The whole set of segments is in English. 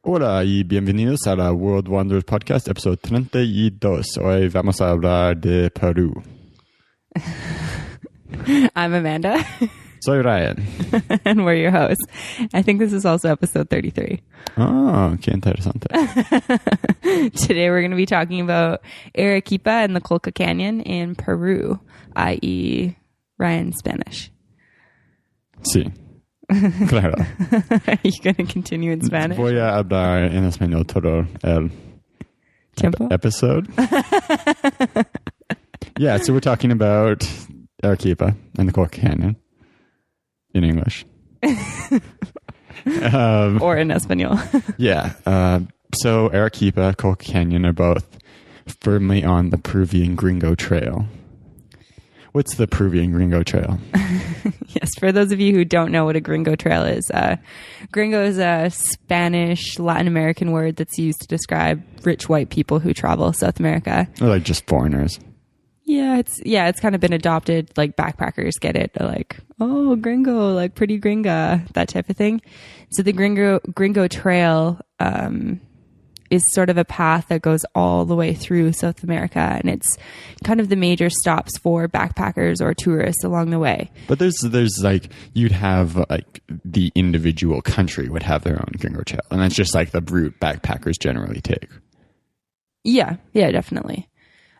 Hola y bienvenidos a la World Wonders Podcast, episodio 32. Hoy vamos a hablar de Perú. I'm Amanda. Soy Ryan. And we're your hosts. I think this is also episode 33. Oh, qué interesante. Today we're going to be talking about Arequipa and the Colca Canyon in Peru, i.e. Ryan's Spanish. Sí. Claro. Are you going to continue in Spanish? Voy a hablar en español todo el episode. Yeah, so we're talking about Arequipa and the Colca Canyon in English. Or in Espanol. Yeah. So Arequipa, Colca Canyon are both firmly on the Peruvian Gringo Trail. What's the Peruvian Gringo Trail? Yes, for those of you who don't know what a gringo trail is, gringo is a Spanish, Latin American word that's used to describe rich white people who travel South America. Or like just foreigners. Yeah, it's kind of been adopted. Like backpackers get it. They're like, oh, gringo, like pretty gringa, that type of thing. So the gringo trail is sort of a path that goes all the way through South America, and it's kind of the major stops for backpackers or tourists along the way. But there's like, you'd have like the individual country would have their own gringo trail, and that's just like the route backpackers generally take. Yeah, definitely.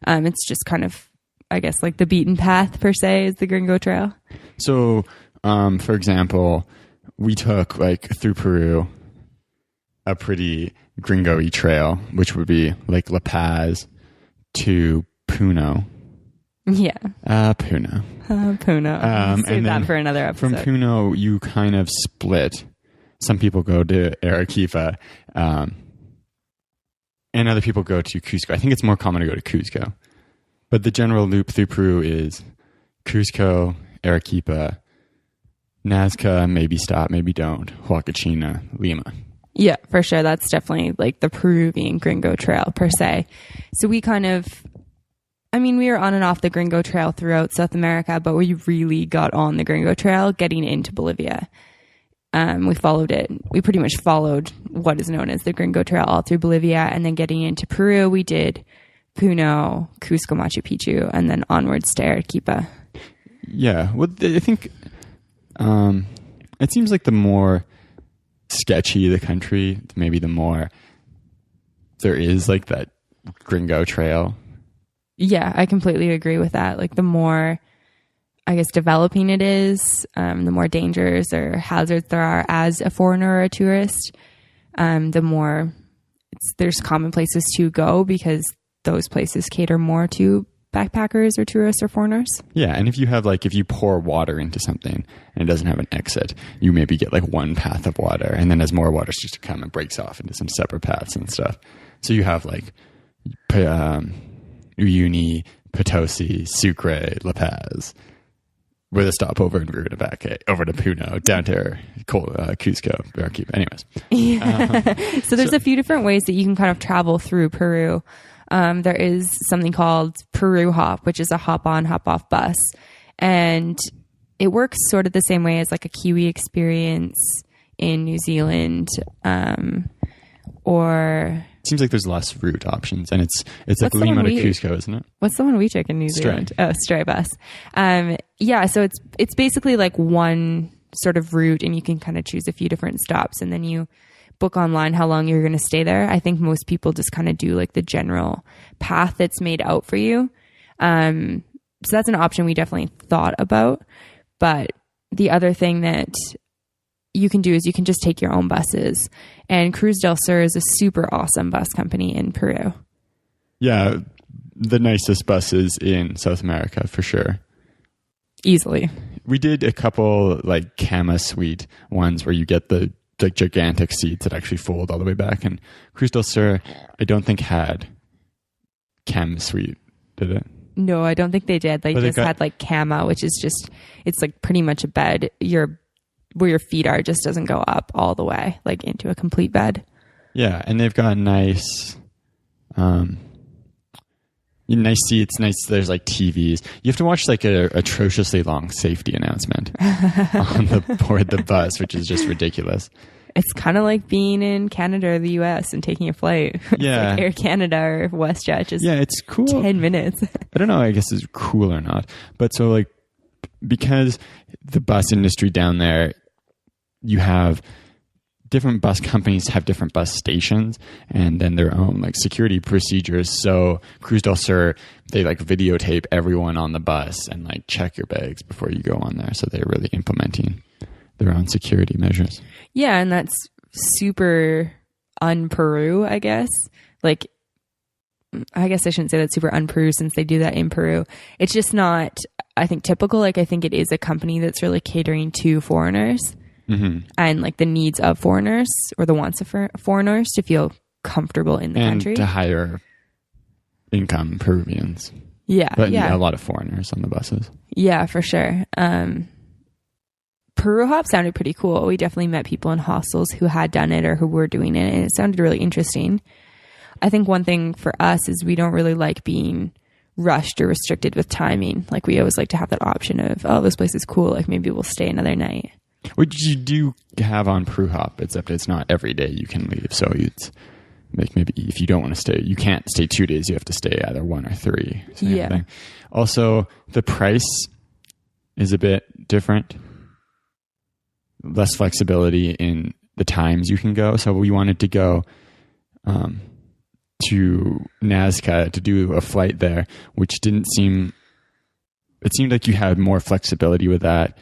It's just kind of, I guess, like the beaten path per se is the gringo trail. So, for example, we took like through Peru a pretty gringo-y trail, which would be like La Paz to Puno. Yeah. Puno. Puno. Save that for another episode. From Puno, you kind of split. Some people go to Arequipa, and other people go to Cusco. I think it's more common to go to Cusco. But the general loop through Peru is Cusco, Arequipa, Nazca, maybe stop, maybe don't, Huacachina, Lima. Yeah, for sure. That's definitely like the Peruvian gringo trail per se. So we kind of, we were on and off the gringo trail throughout South America, but we really got on the gringo trail getting into Bolivia. We followed it. We pretty much followed what is known as the gringo trail all through Bolivia. And then getting into Peru, we did Puno, Cusco, Machu Picchu, and then onwards to Arequipa. Yeah. Well, I think it seems like the more sketchy the country, maybe the more there is like that gringo trail. Yeah, I completely agree with that. Like the more, I guess, developing it is, the more dangers or hazards there are as a foreigner or a tourist, the more there's common places to go because those places cater more to backpackers or tourists or foreigners. Yeah, and if you pour water into something and it doesn't have an exit, you maybe get like one path of water, and then as more water starts to come, it breaks off into some separate paths and stuff. So you have like Uyuni, Potosi, Sucre, La Paz, with a stopover in Rurrenabaque, over to Puno, down to Cusco, Arequipa. Anyways. So there's a few different ways that you can kind of travel through Peru. There is something called Peru Hop, which is a hop-on, hop-off bus. And it works sort of the same way as like a Kiwi experience in New Zealand. Or... It seems like there's less route options. And it's like Lima to Cusco, isn't it? What's the one we took in New Zealand? Oh, Stray Bus. Yeah, so it's basically like one sort of route, and you can kind of choose a few different stops, and then you book online how long you're going to stay there. I think most people just kind of do like the general path that's made out for you. So that's an option we definitely thought about. But the other thing that you can do is you can just take your own buses. And Cruz del Sur is a super awesome bus company in Peru. Yeah, the nicest buses in South America for sure. Easily. We did a couple like Cama Suite ones where you get the gigantic seats that actually fold all the way back, and Cruz del Sur I don't think had Cam Suite, did it? No, I don't think they did. They just had like Cama, which is just, it's like pretty much a bed. Where your feet are just doesn't go up all the way like into a complete bed. Yeah, and they've got nice seats, there's like TVs. You have to watch like a atrociously long safety announcement on the board the bus, which is just ridiculous. It's kind of like being in Canada or the US and taking a flight. Yeah. Like Air Canada or WestJet. Just it's cool. 10 minutes. I don't know, I guess it's cool or not. But so like, because the bus industry down there, you have different bus companies have different bus stations and then their own like security procedures. So Cruz del Sur, they like videotape everyone on the bus and like check your bags before you go on there. So they're really implementing their own security measures. Yeah, and that's super un-Peru, I guess. Like, I guess I shouldn't say that's super un-Peru since they do that in Peru. It's just not, I think, typical. Like, I think it is a company that's really catering to foreigners. Mm-hmm. And like the needs of foreigners or the wants of foreigners to feel comfortable in the country. And to hire income Peruvians. Yeah. But a lot of foreigners on the buses. Yeah, for sure. Peru Hop sounded pretty cool. We definitely met people in hostels who had done it or who were doing it. And it sounded really interesting. I think one thing for us is we don't really like being rushed or restricted with timing. Like we always like to have that option of, oh, this place is cool. Like maybe we'll stay another night. Which you do have on Peru Hop, except it's not every day you can leave. So it's like maybe if you don't want to stay, you can't stay 2 days. You have to stay either 1 or 3. Yeah. Also, the price is a bit different. Less flexibility in the times you can go. So we wanted to go to Nazca to do a flight there, which didn't seem... It seemed like you had more flexibility with that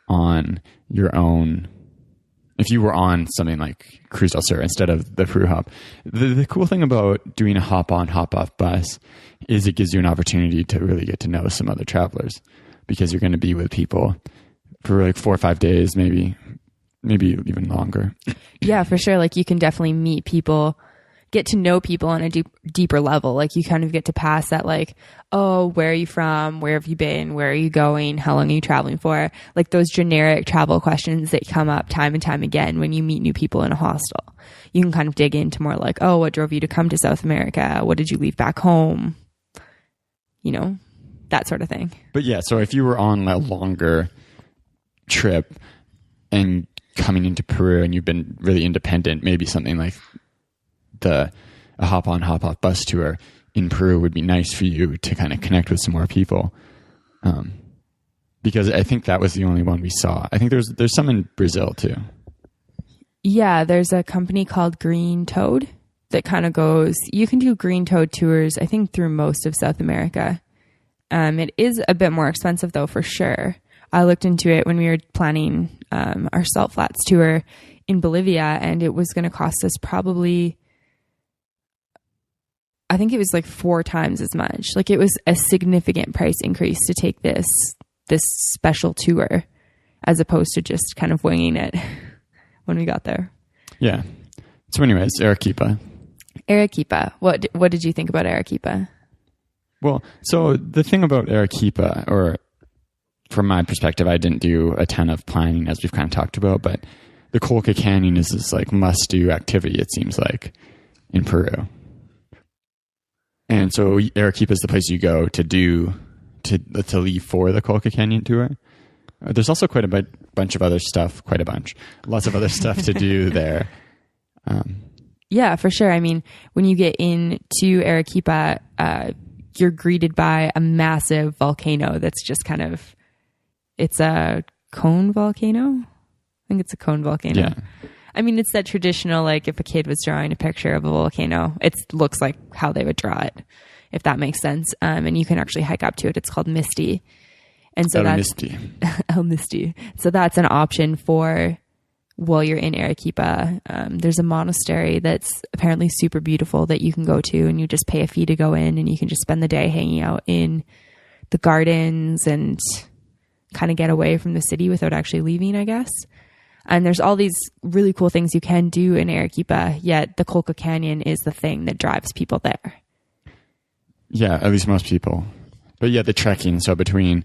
on your own if you were on something like Cruz del Sur instead of the Peru Hop. The cool thing about doing a hop on hop off bus is it gives you an opportunity to really get to know some other travelers because you're going to be with people for like 4 or 5 days, maybe even longer. Yeah, for sure. Like you can definitely meet people, get to know people on a deeper level. Like you kind of get to pass that like, oh, where are you from? Where have you been? Where are you going? How long are you traveling for? Like those generic travel questions that come up time and time again when you meet new people in a hostel. You can kind of dig into more like, oh, what drove you to come to South America? What did you leave back home? You know, that sort of thing. But yeah, so if you were on a longer trip and coming into Peru and you've been really independent, maybe something like a hop on hop off bus tour in Peru would be nice for you to kind of connect with some more people, because I think that was the only one we saw. I think there's some in Brazil too. Yeah, there's a company called Green Toad that kind of goes, you can do Green Toad tours I think through most of South America. It is a bit more expensive though, for sure. I looked into it when we were planning our Salt Flats tour in Bolivia, and it was going to cost us probably, I think it was like 4 times as much. Like it was a significant price increase to take this special tour as opposed to just kind of winging it when we got there. Yeah. So anyways, Arequipa. What did you think about Arequipa? Well, so the thing about Arequipa, or from my perspective, I didn't do a ton of planning as we've kind of talked about, but the Colca Canyon is this like must-do activity, it seems like, in Peru. And so Arequipa is the place you go to leave for the Colca Canyon tour. There's also quite a bunch of other stuff, lots of other stuff to do there. Yeah, for sure. I mean, when you get into Arequipa, you're greeted by a massive volcano that's just kind of, it's a cone volcano. I think it's a cone volcano. Yeah. I mean, it's that traditional, like if a kid was drawing a picture of a volcano, it looks like how they would draw it, if that makes sense. And you can actually hike up to it. It's called Misty. And so El Misty. So that's an option for while you're in Arequipa. There's a monastery that's apparently super beautiful that you can go to, and you just pay a fee to go in, and you can just spend the day hanging out in the gardens and kind of get away from the city without actually leaving, I guess. And there's all these really cool things you can do in Arequipa, yet the Colca Canyon is the thing that drives people there. Yeah, at least most people. But yeah, the trekking, so between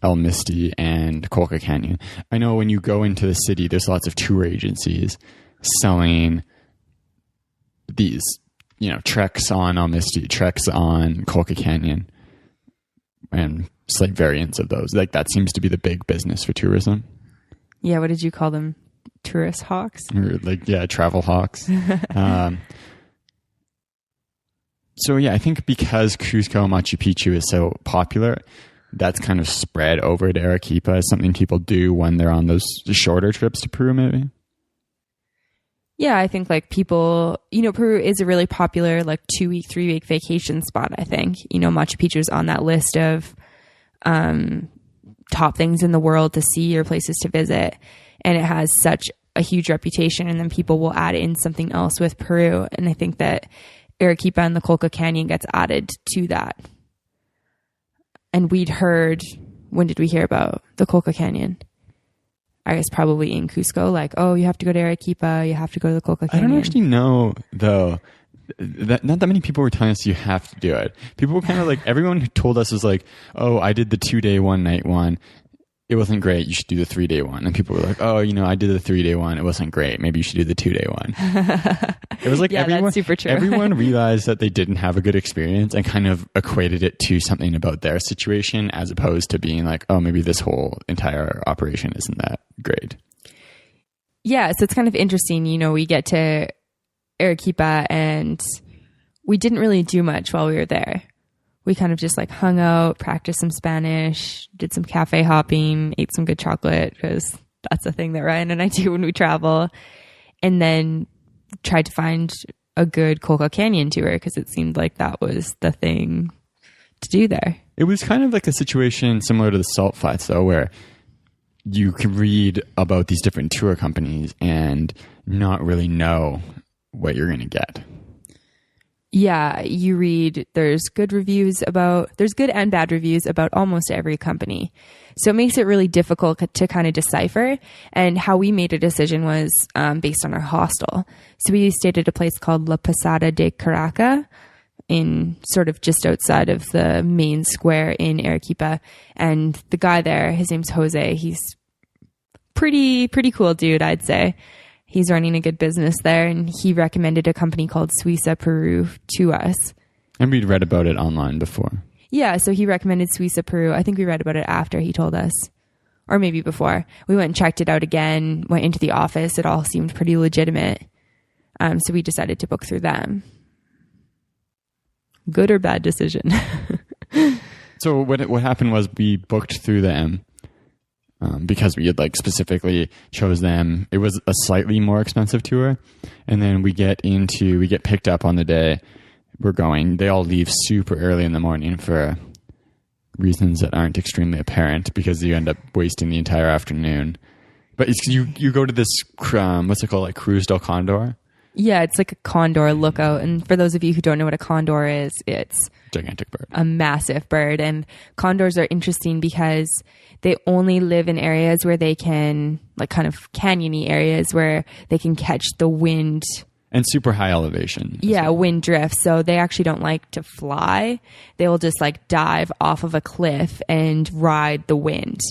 El Misty and Colca Canyon. I know when you go into the city, there's lots of tour agencies selling these, treks on El Misty, treks on Colca Canyon, and slight variants of those. Like that seems to be the big business for tourism. Yeah, what did you call them? tourist hawks. Or like, yeah, travel hawks. So yeah, I think because Cusco Machu Picchu is so popular, that's kind of spread over to Arequipa as something people do when they're on those shorter trips to Peru, maybe. Yeah, I think like people, Peru is a really popular like 2-week, 3-week vacation spot, I think. Machu Picchu is on that list of top things in the world to see or places to visit. And it has such a huge reputation, and then people will add in something else with Peru. And I think that Arequipa and the Colca Canyon gets added to that. And we'd heard, when did we hear about the Colca Canyon? I guess probably in Cusco, like, oh, you have to go to Arequipa, you have to go to the Colca Canyon. I don't actually know, though. Not that many people were telling us you have to do it. People were kind of like, everyone who told us was like, oh, I did the 2-day, 1-night one. It wasn't great. You should do the 3-day one. And people were like, oh, I did the 3-day one. It wasn't great. Maybe you should do the 2-day one. It was like yeah, that's super true. Everyone realized that they didn't have a good experience and kind of equated it to something about their situation as opposed to being like, oh, maybe this whole entire operation isn't that great. Yeah. So it's kind of interesting. We get to Arequipa and we didn't really do much while we were there. We kind of just like hung out, practiced some Spanish, did some cafe hopping, ate some good chocolate because that's a thing that Ryan and I do when we travel, and then tried to find a good Colca Canyon tour because it seemed like that was the thing to do there. It was kind of like a situation similar to the Salt Flats, though, where you can read about these different tour companies and not really know what you're going to get. Yeah, you read, there's good and bad reviews about almost every company. So it makes it really difficult to kind of decipher. And how we made a decision was based on our hostel. So we stayed at a place called La Posada de Caraca, in sort of just outside of the main square in Arequipa. And the guy there, his name's Jose. He's pretty cool dude, I'd say. He's running a good business there, and he recommended a company called Suiza Peru to us. And we'd read about it online before. Yeah, so he recommended Suiza Peru. I think we read about it after he told us, or maybe before. We went and checked it out again, went into the office. It all seemed pretty legitimate. So we decided to book through them. Good or bad decision? So what happened was we booked through them. Because we had like specifically chose them. It was a slightly more expensive tour. And then we get picked up on the day we're going. They all leave super early in the morning for reasons that aren't extremely apparent because you end up wasting the entire afternoon. But you go to this, what's it called? Like Cruz del Condor? Yeah, it's like a condor lookout. And for those of you who don't know what a condor is, it's gigantic bird, a massive bird. And condors are interesting because they only live in areas where they can, like kind of canyony areas where they can catch the wind. And super high elevation. Yeah, wind drift. So they actually don't like to fly. They will just like dive off of a cliff and ride the wind.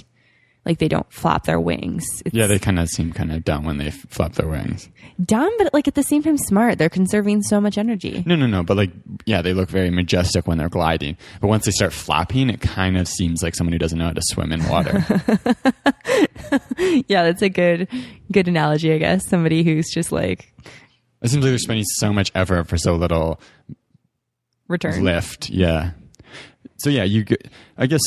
Like they don't flap their wings. Yeah, they kind of seem kind of dumb when they flap their wings. Dumb, but like at the same time smart. They're conserving so much energy. No. But like, yeah, they look very majestic when they're gliding. But once they start flapping, it kind of seems like someone who doesn't know how to swim in water. Yeah, that's a good analogy, I guess. Somebody who's just like... It seems like they're spending so much effort for so little return. Lift, yeah. So yeah, I guess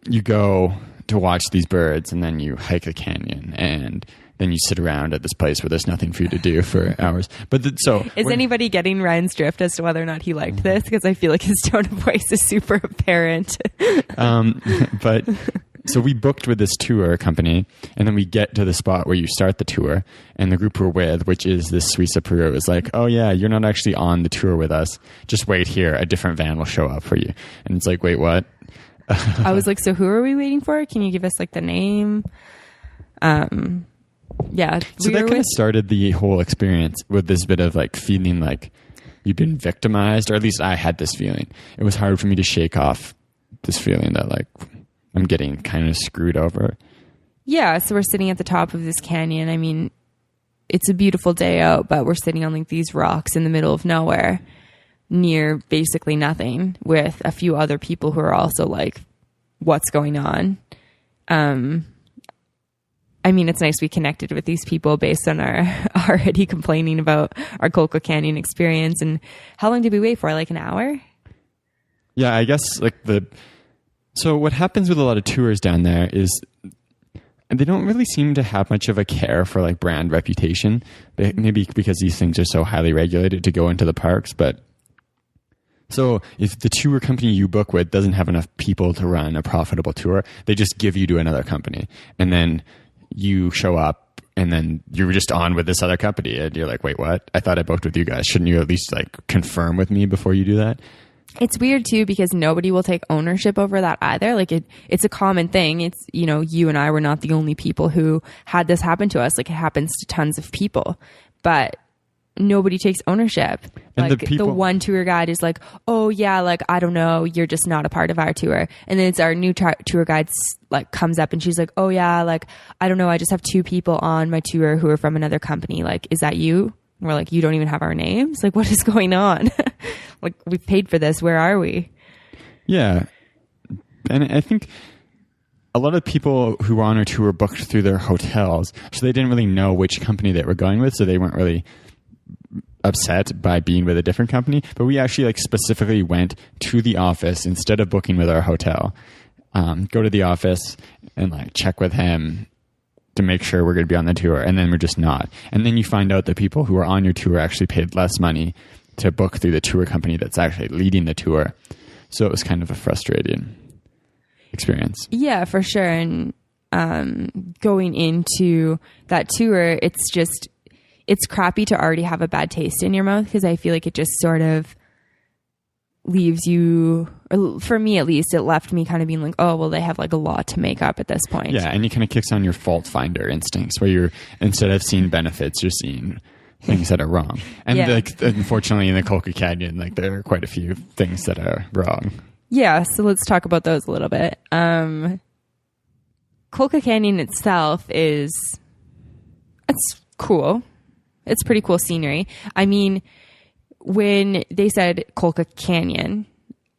you go to watch these birds, and then you hike the canyon, and then you sit around at this place where there's nothing for you to do for hours. But is anybody getting Ryan's drift as to whether or not he liked this? Because I feel like his tone of voice is super apparent. But so we booked with this tour company, and then we get to the spot where you start the tour, and the group we're with, which is this Suiza Peru, is like, oh yeah, you're not actually on the tour with us. Just wait here. A different van will show up for you. And it's like, wait, what? I was like, so who are we waiting for? Can you give us like the name? Yeah. So that kind of started the whole experience with this bit of like feeling like you've been victimized, or at least I had this feeling. It was hard for me to shake off this feeling that like I'm getting kind of screwed over. Yeah. So we're sitting at the top of this canyon. I mean, it's a beautiful day out, but we're sitting on like these rocks in the middle of nowhere, near basically nothing, with a few other people who are also like, what's going on? I mean, it's nice we connected with these people based on our already complaining about our Colca Canyon experience. And how long did we wait for? Like an hour? Yeah, I guess so what happens with a lot of tours down there is they don't really seem to have much of a care for like brand reputation. Maybe because these things are so highly regulated to go into the parks. But so if the tour company you book with doesn't have enough people to run a profitable tour, they just give you to another company. And then you show up and then you're just on with this other company. And you're like, wait, what? I thought I booked with you guys. Shouldn't you at least like confirm with me before you do that? It's weird too, because nobody will take ownership over that either. Like it's a common thing. It's, you know, you and I were not the only people who had this happen to us. Like it happens to tons of people, but nobody takes ownership. And like the one tour guide is like, oh yeah, like, I don't know, you're just not a part of our tour. And then it's our new tour guide like comes up and she's like, oh yeah, like, I don't know, I just have 2 people on my tour who are from another company. Like, is that you? And we're like, you don't even have our names? Like, what is going on? Like, we've paid for this. Where are we? Yeah. And I think a lot of people who were on our tour booked through their hotels, so they didn't really know which company they were going with, so they weren't really upset by being with a different company. But we actually like specifically went to the office instead of booking with our hotel. Go to the office and like check with him to make sure we're going to be on the tour, and then we're just not. And then you find out that people who are on your tour actually paid less money to book through the tour company that's actually leading the tour. So it was kind of a frustrating experience. Yeah, for sure. And going into that tour, it's crappy to already have a bad taste in your mouth, because I feel like it just sort of leaves you, or for me at least, it left me kind of being like, oh, well, they have like a lot to make up at this point. Yeah, and it kind of kicks on your fault finder instincts, where you're, instead of seeing benefits, you're seeing things that are wrong. And like, unfortunately in the Colca Canyon, like there are quite a few things that are wrong. Yeah, so let's talk about those a little bit. Colca Canyon itself it's cool. It's pretty cool scenery. I mean, when they said Colca Canyon,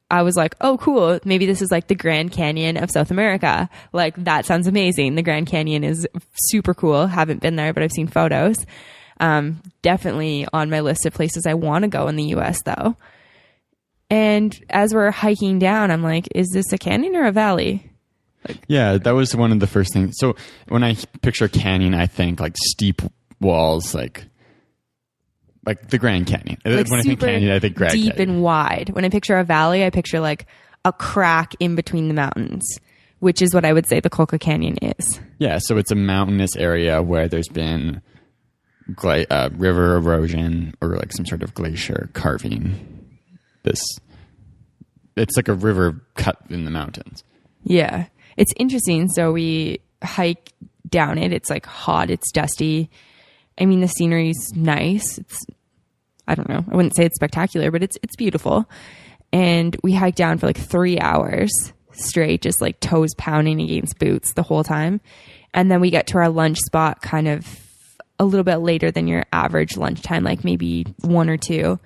I was like, oh, cool. Maybe this is like the Grand Canyon of South America. Like, that sounds amazing. The Grand Canyon is super cool. Haven't been there, but I've seen photos. Definitely on my list of places I want to go in the US though. And as we're hiking down, I'm like, is this a canyon or a valley? Like, yeah, that was one of the first things. So when I picture canyon, I think like steep walls, like the Grand Canyon. Like when I think canyon, I think Grand deep Canyon. and wide. When I picture a valley, I picture like a crack in between the mountains, which is what I would say the Colca Canyon is. Yeah, so it's a mountainous area where there's been river erosion or like some sort of glacier carving this. It's like a river cut in the mountains. Yeah, it's interesting. So we hike down it. It's like hot. It's dusty. I mean, the scenery's nice. I don't know. I wouldn't say it's spectacular, but it's beautiful. And we hiked down for like 3 hours straight, just like toes pounding against boots the whole time. And then we get to our lunch spot kind of a little bit later than your average lunchtime, like maybe 1 or 2.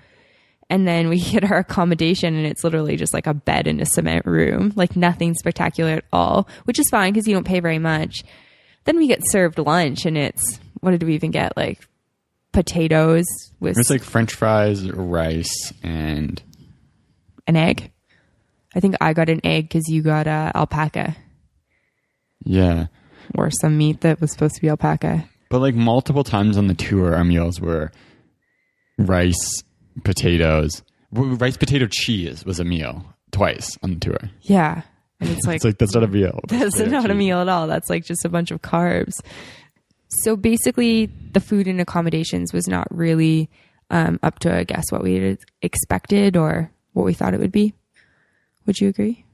And then we get our accommodation, and it's literally just like a bed in a cement room, like nothing spectacular at all, which is fine because you don't pay very much. Then we get served lunch, and what did we even get? Like potatoes with... It's like French fries, rice, and... an egg. I think I got an egg because you got alpaca. Yeah. Or some meat that was supposed to be alpaca. But like multiple times on the tour, our meals were rice, potatoes. Rice, potato, cheese was a meal twice on the tour. Yeah. And it's like that's not a meal. That's not a meal at all. That's like just a bunch of carbs. So basically the food and accommodations was not really up to, I guess, what we had expected or what we thought it would be. Would you agree?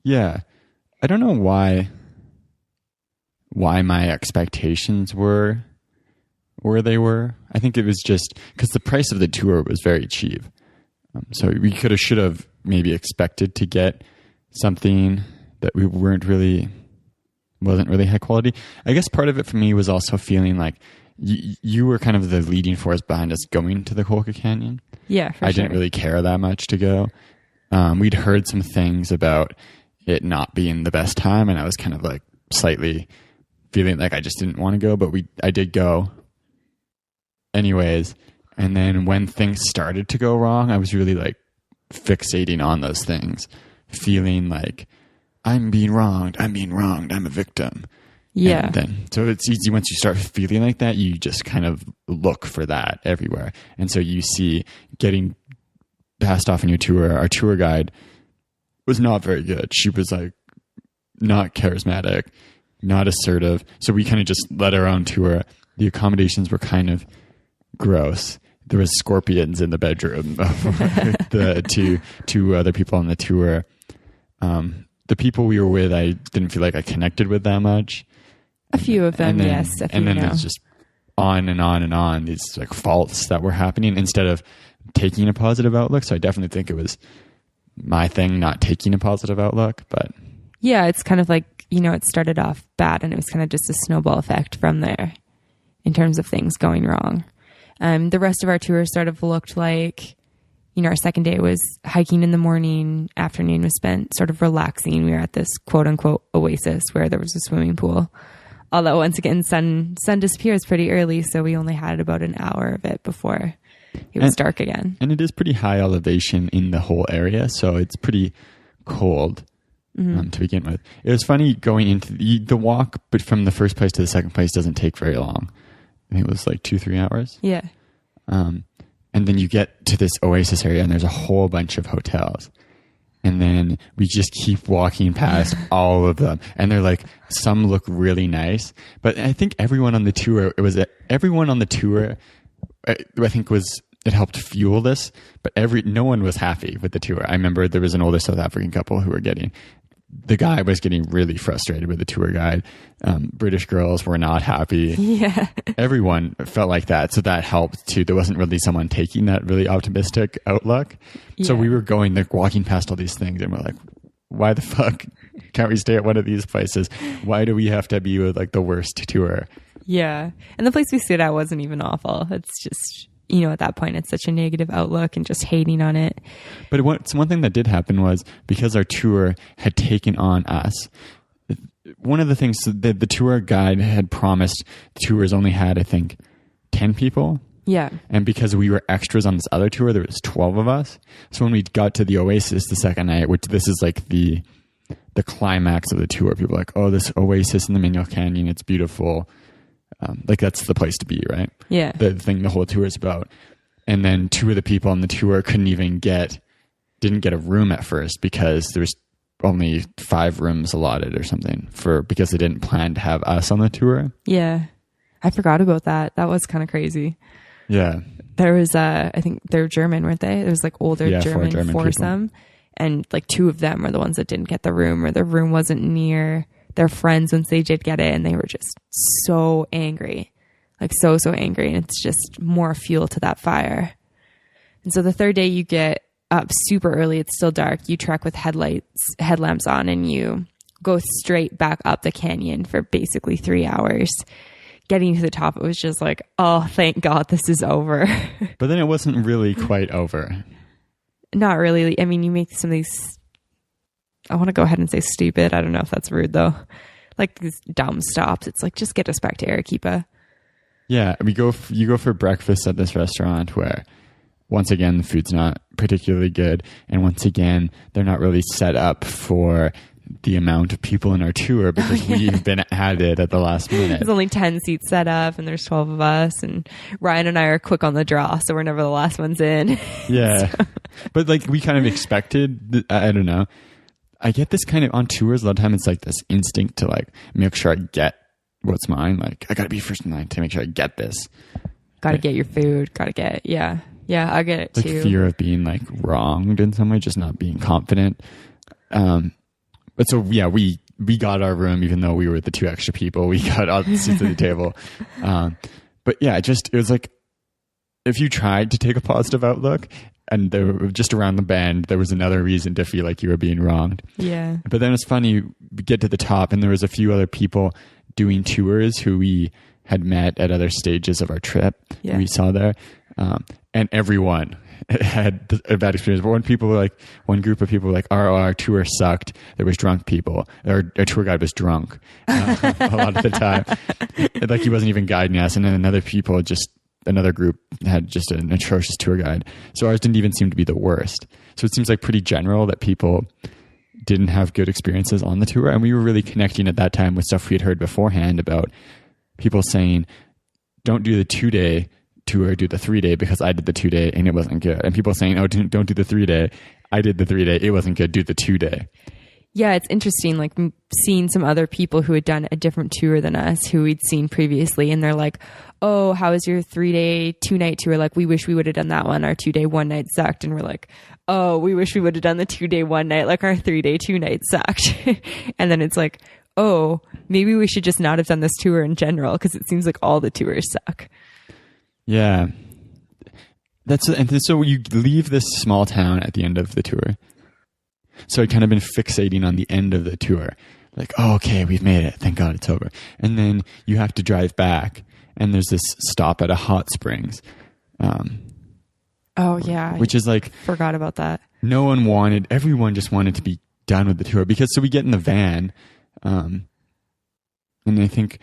Yeah. I don't know why my expectations were where they were. I think it was just because the price of the tour was very cheap. So we should have maybe expected to get something that wasn't really high quality. I guess part of it for me was also feeling like you were kind of the leading force behind us going to the Colca Canyon. Yeah, for sure. I didn't really care that much to go. We'd heard some things about it not being the best time, and I was kind of like slightly feeling like I just didn't want to go, but I did go anyways. And then when things started to go wrong, I was really like fixating on those things, feeling like I'm being wronged, I'm a victim. Yeah. And then, so it's easy once you start feeling like that, you just kind of look for that everywhere. And so you see getting passed off on your tour. Our tour guide was not very good. She was like not charismatic, not assertive. So we kind of just let our own tour. The accommodations were kind of gross. There was scorpions in the bedroom of the two other people on the tour. The people we were with, I didn't feel like I connected with that much. A few of them, yes. And then there's just on and on and on, these like faults that were happening instead of taking a positive outlook. So I definitely think it was my thing, not taking a positive outlook. But yeah, it's kind of like, it started off bad and it was kind of just a snowball effect from there in terms of things going wrong. The rest of our tour sort of looked like, our second day was hiking in the morning, afternoon was spent sort of relaxing. We were at this quote unquote oasis where there was a swimming pool. Although once again, sun disappears pretty early. So we only had about an hour of it before it was dark again. And it is pretty high elevation in the whole area. So it's pretty cold to begin with. It was funny going into the walk, but from the first place to the second place doesn't take very long. I think it was like 2-3 hours. Yeah. And then you get to this oasis area and there's a whole bunch of hotels. And then we just keep walking past all of them. And they're like, some look really nice. But I think everyone on the tour, I think it helped fuel this. But no one was happy with the tour. I remember there was an older South African couple who were the guy was getting really frustrated with the tour guide. British girls were not happy. Yeah. Everyone felt like that. So that helped too. There wasn't really someone taking that really optimistic outlook. Yeah. So we were walking past all these things and we're like, why the fuck can't we stay at one of these places? Why do we have to be with like the worst tour? Yeah. And the place we stayed at wasn't even awful. It's just, at that point, it's such a negative outlook and just hating on it. But one thing that did happen was because our tour had taken on us, one of the things that the tour guide had promised tours only had, I think, 10 people. Yeah. And because we were extras on this other tour, there was 12 of us. So when we got to the Oasis the second night, which this is like the climax of the tour, people were like, oh, this Oasis in the Colca Canyon, it's beautiful. Like that's the place to be, right? Yeah. The thing the whole tour is about. And then 2 of the people on the tour didn't get a room at first because there was only 5 rooms allotted or something because they didn't plan to have us on the tour. Yeah. I forgot about that. That was kind of crazy. Yeah. There was, I think they're German, weren't they? There was like older German foursome. And like 2 of them were the ones that didn't get the room or the room wasn't near their friends once they did get it. And they were just so angry, like so angry. And it's just more fuel to that fire. And so the third day you get up super early. It's still dark. You trek with headlamps on, and you go straight back up the canyon for basically 3 hours. Getting to the top, it was just like, oh, thank God this is over. But then it wasn't really quite over. Not really. I mean, you make some of these, I want to go ahead and say stupid. I don't know if that's rude though. Like these dumb stops. It's like, just get us back to Arequipa. Yeah. You go for breakfast at this restaurant where once again, the food's not particularly good. And once again, they're not really set up for the amount of people in our tour because we've been added at the last minute. There's only 10 seats set up and there's 12 of us, and Ryan and I are quick on the draw, so we're never the last ones in. Yeah. So. But like we kind of expected, I don't know. I get this kind of on tours a lot of time. It's like this instinct to like make sure I get what's mine. Like I got to be first in line to make sure I get this. Got to get your food. Got to get, yeah. Yeah, I get it like too. Fear of being like wronged in some way, just not being confident. But so, yeah, we got our room, even though we were the 2 extra people. We got all the seats at the table. But yeah, it was like, if you tried to take a positive outlook and there were just around the bend, there was another reason to feel like you were being wronged. Yeah. But then it's funny, we get to the top and there was a few other people doing tours who we had met at other stages of our trip. Yeah. We saw there. And everyone had a bad experience. But one group of people were like, our tour sucked. There was drunk people. Our tour guide was drunk a lot of the time. Like he wasn't even guiding us. And then another group had just an atrocious tour guide. So ours didn't even seem to be the worst. So it seems like pretty general that people didn't have good experiences on the tour. And we were really connecting at that time with stuff we had heard beforehand about people saying, don't do the 2-day tour, do the 3-day, because I did the 2-day and it wasn't good. And people saying, oh, don't do the 3-day. I did the 3-day. It wasn't good. Do the 2-day. Yeah, it's interesting, like seeing some other people who had done a different tour than us, who we'd seen previously, and they're like, oh, how was your 3-day, 2-night tour? Like, we wish we would have done that one. Our 2-day, 1-night sucked. And we're like, oh, we wish we would have done the 2-day, 1-night. Like, our 3-day, 2-night sucked. And then it's like, oh, maybe we should just not have done this tour in general, because it seems like all the tours suck. Yeah. So you leave this small town at the end of the tour. So I'd kind of been fixating on the end of the tour. Like, oh, okay, we've made it. Thank God it's over. And then you have to drive back, and there's this stop at a hot springs. Oh, yeah. Which is like... Forgot about that. Everyone just wanted to be done with the tour. So we get in the van, and I think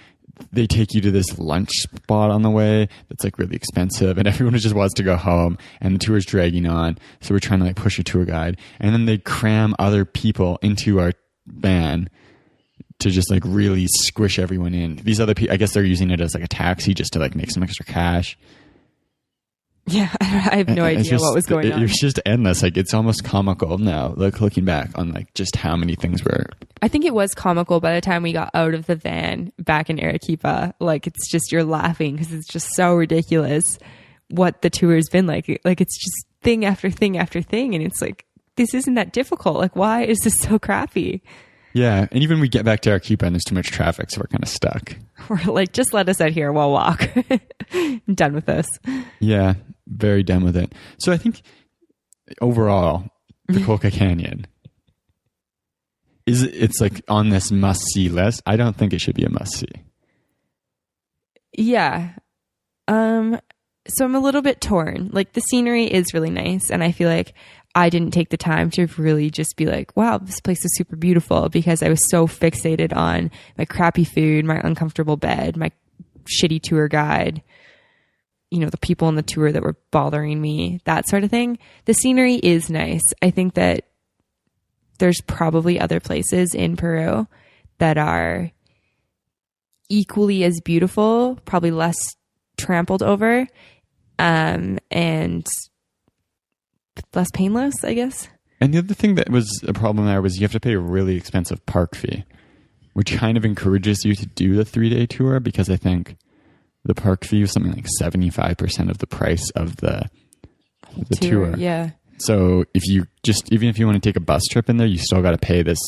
they take you to this lunch spot on the way that's like really expensive, and everyone just wants to go home, and the tour's dragging on. So we're trying to like push a tour guide, and then they cram other people into our van to just like really squish everyone in. These other people, I guess they're using it as like a taxi just to like make some extra cash. Yeah, I have no idea what was going on. It was just endless. Like, it's almost comical now, like looking back on like just how many things were. I think it was comical by the time we got out of the van back in Arequipa. Like, it's just, you're laughing because it's just so ridiculous what the tour's been like. Like, it's just thing after thing after thing. And it's like, this isn't that difficult. Like, why is this so crappy? Yeah. And even we get back to Arequipa and there's too much traffic, so we're kind of stuck. We're like, just let us out here. We'll walk. I'm done with this. Yeah. Very done with it. So I think overall, the Colca Canyon it's like on this must-see list. I don't think it should be a must-see. Yeah. So I'm a little bit torn. Like, the scenery is really nice, and I feel like I didn't take the time to really just be like, wow, this place is super beautiful, because I was so fixated on my crappy food, my uncomfortable bed, my shitty tour guide, you know, the people on the tour that were bothering me, that sort of thing. The scenery is nice. I think that there's probably other places in Peru that are equally as beautiful, probably less trampled over, and less painless, I guess. And the other thing that was a problem there was you have to pay a really expensive park fee, which kind of encourages you to do the 3-day tour, because I think the park fee was something like 75% of the price of the tour. Yeah. So even if you want to take a bus trip in there, you still got to pay this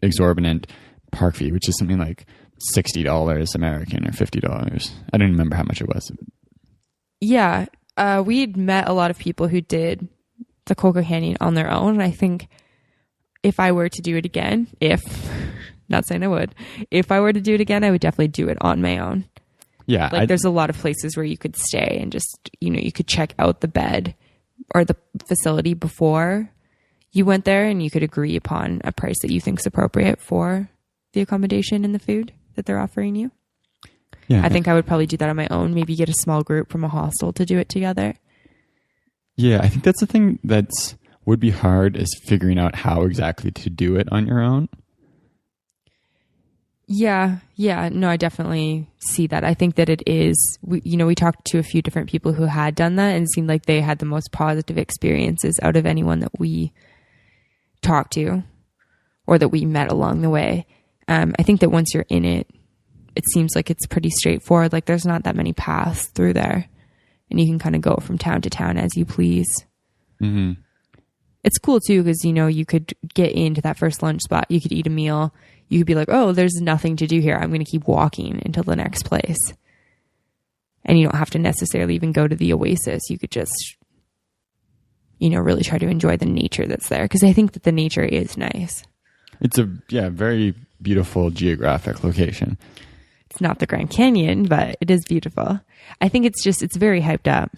exorbitant park fee, which is something like $60 American or $50. I don't remember how much it was. Yeah. We'd met a lot of people who did the Colca Canyon on their own. And I think if I were to do it again, not saying I would, if I were to do it again, I would definitely do it on my own. Yeah. Like, there's a lot of places where you could stay and just, you know, you could check out the bed or the facility before you went there, and you could agree upon a price that you think is appropriate for the accommodation and the food that they're offering you. Yeah. I think I would probably do that on my own. Maybe get a small group from a hostel to do it together. Yeah, I think that's the thing would be hard, is figuring out how exactly to do it on your own. Yeah. No, I definitely see that. I think that it is, we talked to a few different people who had done that, and it seemed like they had the most positive experiences out of anyone that we talked to or that we met along the way. I think that once you're in it, it seems like it's pretty straightforward. Like, there's not that many paths through there, and you can kind of go from town to town as you please. Mm-hmm. It's cool too, because, you know, you could get into that first lunch spot, you could eat a meal, you could be like, oh, there's nothing to do here, I'm going to keep walking until the next place. And you don't have to necessarily even go to the oasis. You could just, you know, really try to enjoy the nature that's there, because I think that the nature is nice. It's a very beautiful geographic location. It's not the Grand Canyon, but it is beautiful. I think it's very hyped up.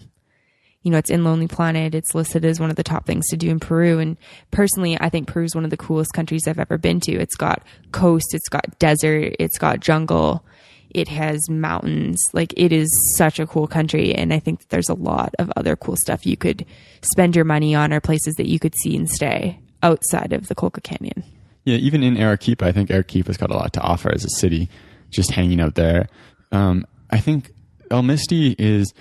it's in Lonely Planet. It's listed as one of the top things to do in Peru. And personally, I think Peru is one of the coolest countries I've ever been to. It's got coast, it's got desert, it's got jungle, it has mountains. Like, it is such a cool country. And I think that there's a lot of other cool stuff you could spend your money on, or places that you could see and stay outside of the Colca Canyon. Yeah, even in Arequipa, I think Arequipa's got a lot to offer as a city, just hanging out there. I think El Misti is,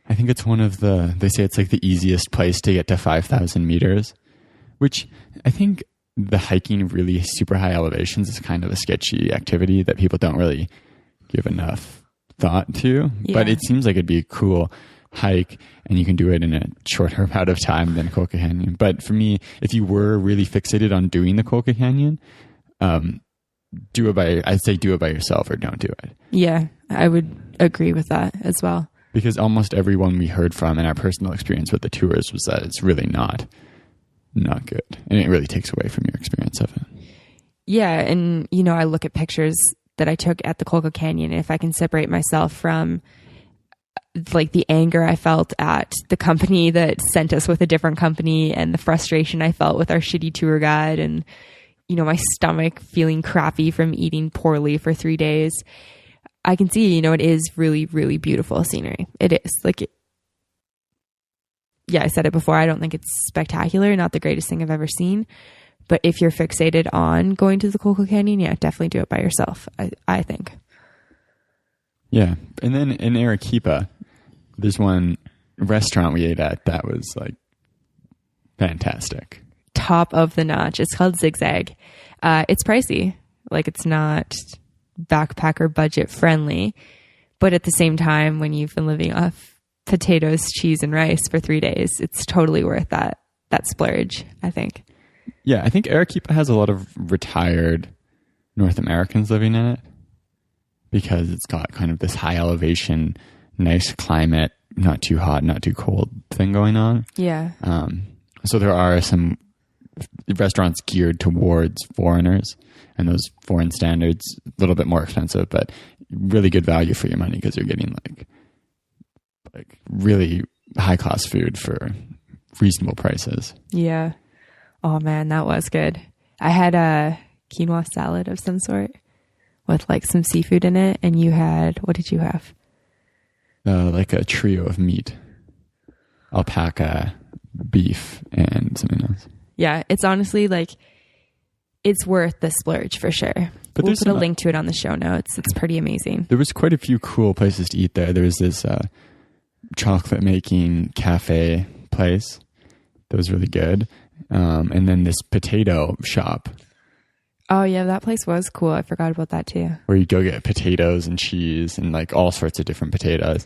I think it's they say it's like the easiest place to get to 5,000 meters, which I think the hiking really super high elevations is kind of a sketchy activity that people don't really give enough thought to. Yeah. But it seems like it'd be a cool hike, and you can do it in a shorter amount of time than Colca Canyon. But for me, if you were really fixated on doing the Colca Canyon, I'd say do it by yourself or don't do it. Yeah, I would agree with that as well. Because almost everyone we heard from in our personal experience with the tours was that it's really not good. And it really takes away from your experience of it. Yeah. And, I look at pictures that I took at the Colca Canyon, and if I can separate myself from like the anger I felt at the company that sent us with a different company, and the frustration I felt with our shitty tour guide, and, my stomach feeling crappy from eating poorly for 3 days, I can see, it is really, really beautiful scenery. It is I said it before. I don't think it's spectacular, not the greatest thing I've ever seen. But if you're fixated on going to the Colca Canyon, yeah, definitely do it by yourself, I think. Yeah. And then in Arequipa, there's one restaurant we ate at that was like fantastic. Top of the notch. It's called Zigzag. It's pricey. Like, it's not backpacker budget friendly, but at the same time, when you've been living off potatoes, cheese, and rice for 3 days, it's totally worth that splurge, I think. Yeah, I think Arequipa has a lot of retired North Americans living in it, because it's got kind of this high elevation, nice climate, not too hot, not too cold thing going on. Yeah. So there are some restaurants geared towards foreigners, and those foreign standards, a little bit more expensive, but really good value for your money, because you're getting like really high class food for reasonable prices. Yeah. Oh man, that was good. I had a quinoa salad of some sort with like some seafood in it, and you had, what did you have? Like a trio of meat, alpaca, beef, and something else. Yeah, it's honestly like, it's worth the splurge for sure. But we'll put a link to it on the show notes. It's pretty amazing. There was quite a few cool places to eat there. There was this chocolate making cafe place that was really good. And then this potato shop. Oh yeah, that place was cool. I forgot about that too. Where you go get potatoes and cheese and like all sorts of different potatoes.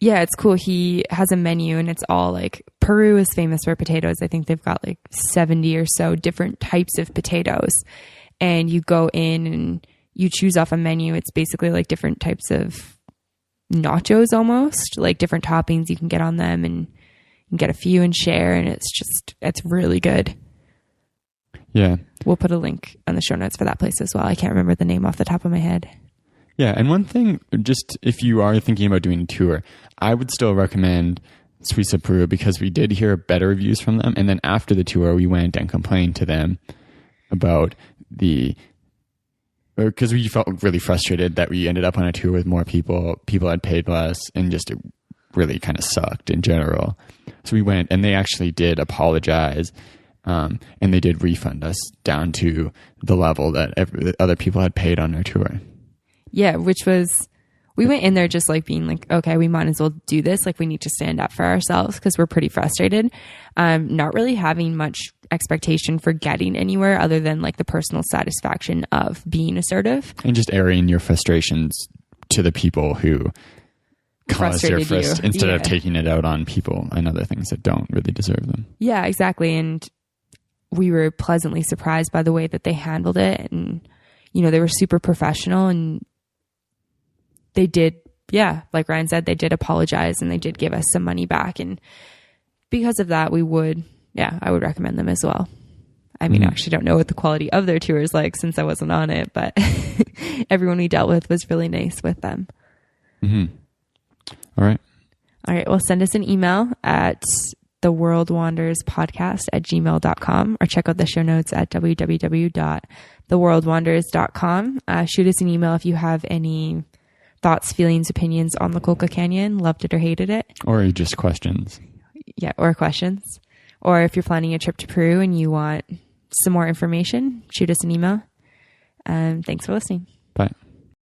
Yeah, it's cool. He has a menu, and it's all like, Peru is famous for potatoes. I think they've got like 70 or so different types of potatoes. And you go in and you choose off a menu. It's basically like different types of nachos, almost like different toppings you can get on them, and you can get a few and share. And it's really good. Yeah. We'll put a link on the show notes for that place as well. I can't remember the name off the top of my head. Yeah. And one thing, just if you are thinking about doing a tour, I would still recommend Suiza Peru, because we did hear better reviews from them. And then after the tour, we went and complained to them about because we felt really frustrated that we ended up on a tour with more people had paid less, and just it really kind of sucked in general. So we went, and they actually did apologize, and they did refund us down to the level that other people had paid on their tour. Yeah, which was, we went in there just like being like, okay, we might as well do this. Like, we need to stand up for ourselves because we're pretty frustrated. Not really having much expectation for getting anywhere other than like the personal satisfaction of being assertive. And just airing your frustrations to the people who caused your frustration, instead of taking it out on people and other things that don't really deserve them. Yeah, exactly. And we were pleasantly surprised by the way that they handled it. And, they were super professional, and they did, like Ryan said, they did apologize, and they did give us some money back. And because of that, I would recommend them as well. I mean, I actually don't know what the quality of their tour is like since I wasn't on it, but everyone we dealt with was really nice with them. Mm-hmm. All right. All right. Well, send us an email at theworldwanderspodcast@gmail.com or check out the show notes at www.theworldwanders.com. Shoot us an email if you have any thoughts, feelings, opinions on the Colca Canyon, loved it or hated it. Or just questions. Yeah, or questions. Or if you're planning a trip to Peru and you want some more information, shoot us an email. Thanks for listening. Bye.